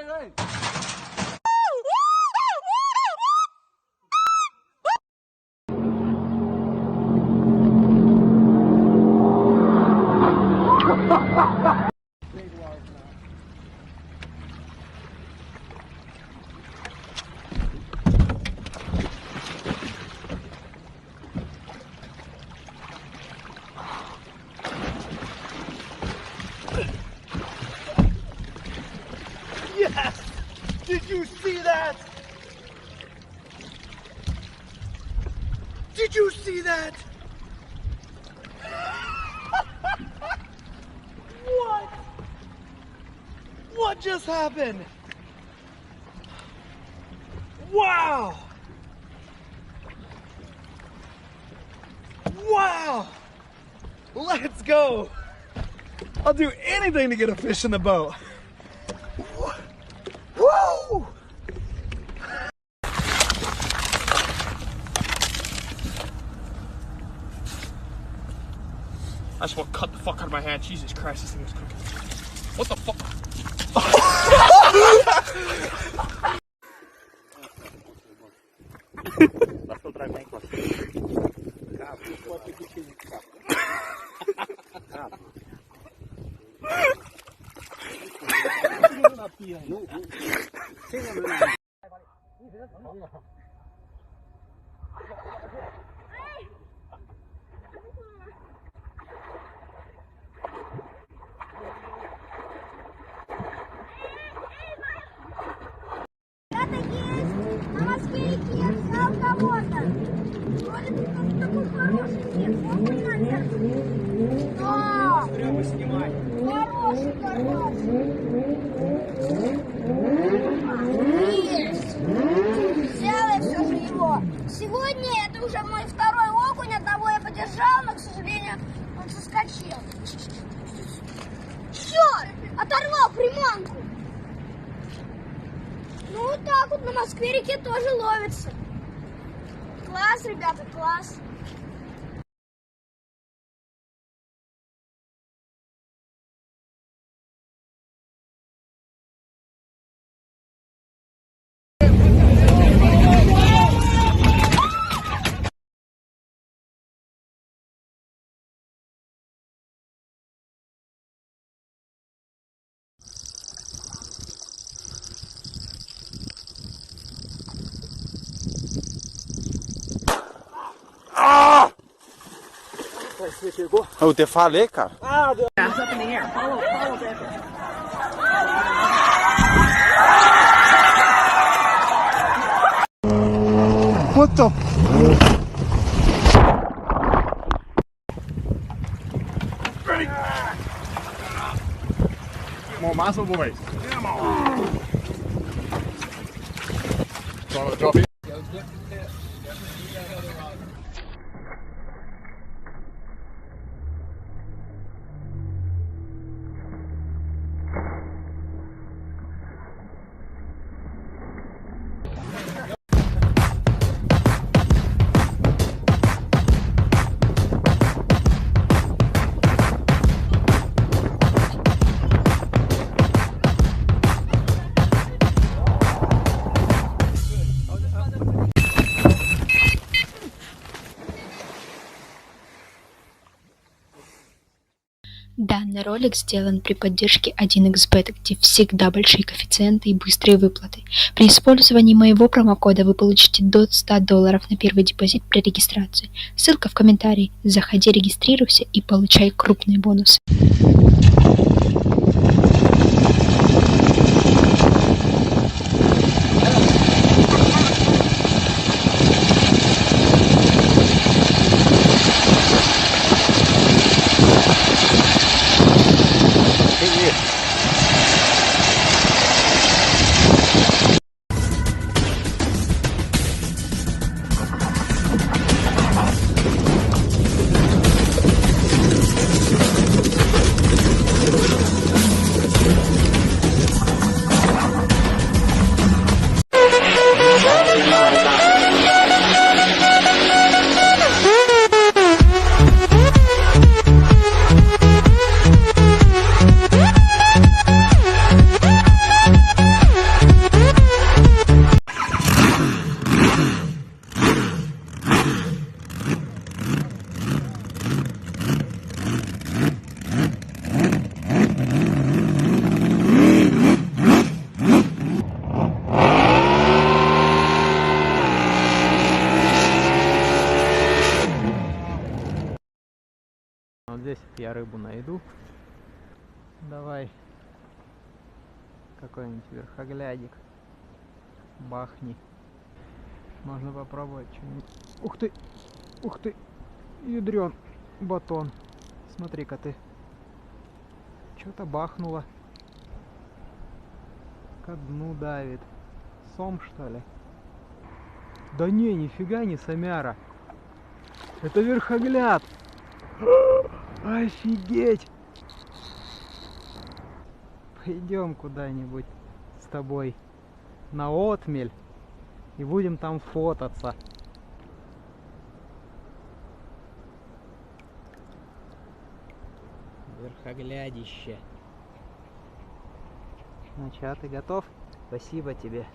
эй! Yes! Did you see that? Did you see that? What? What just happened? Wow! Wow! Let's go! I'll do anything to get a fish in the boat. Woo! I just want to cut the fuck out of my hand. Jesus Christ, this thing is cooking. What the fuck? На Москве я взял кого-то. Вроде бы он такой хороший нет. Он, наверное. Да. Хороший карась. Есть. Взял я все же его. Сегодня это уже мой второй окунь. Одного я подержал, но, к сожалению, он соскочил. Черт! Оторвал приманку. Ну вот так вот на Москве-реке тоже ловится. Класс, ребята, класс. Eu te falei, cara. What the? More muscle, boys. Come on. Drop it. Данный ролик сделан при поддержке 1xbet, где всегда большие коэффициенты и быстрые выплаты. При использовании моего промокода вы получите до $100 на первый депозит при регистрации. Ссылка в комментарии. Заходи, регистрируйся и получай крупные бонусы. здесь я рыбу найду. Давай какой-нибудь верхоглядик. Бахни. Можно попробовать что-нибудь. Ух ты! Ух ты! Ядрен батон. Смотри-ка ты. Что-то бахнуло. Ко дну давит. Сом, что ли? Да не, нифига не самяра. Это верхогляд. Офигеть! Пойдем куда-нибудь с тобой на отмель и будем там фототься. Верхоглядище. Значит, а ты готов? Спасибо тебе.